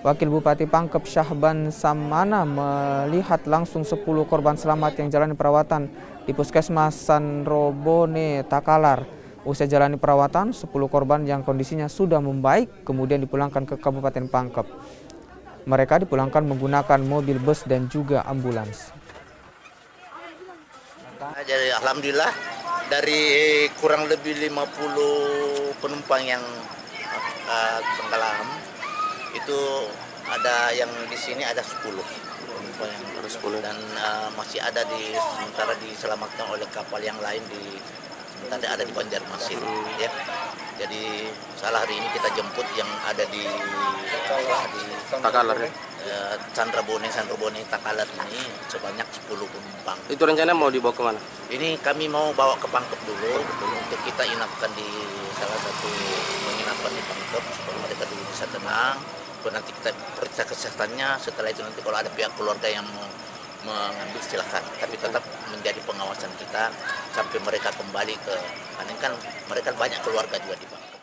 Wakil Bupati Pangkep Syahban Samana melihat langsung 10 korban selamat yang jalani perawatan di Puskesmas Sanrobone Takalar. Usai jalani perawatan, 10 korban yang kondisinya sudah membaik kemudian dipulangkan ke Kabupaten Pangkep. Mereka dipulangkan menggunakan mobil bus dan juga ambulans. Jadi alhamdulillah dari kurang lebih 50 penumpang yang tenggelam itu ada yang di sini ada 10 penumpang yang 10 dan masih ada sementara diselamatkan oleh kapal yang lain sementara ada di Banjarmasin ya. Jadi salah hari ini kita jemput yang ada di Takalar ya. Sanrobone Takalar ini sebanyak 10 penumpang. Itu rencana mau dibawa kemana? Ini kami mau bawa ke Pangkep dulu untuk kita inapkan di salah satu penginapan di Pangkep supaya mereka dulu bisa tenang. Nanti kita periksa kesehatannya, setelah itu nanti kalau ada pihak keluarga yang mau mengambil silakan, tapi tetap menjadi pengawasan kita sampai mereka kembali karena kan mereka banyak keluarga juga di Pangkep.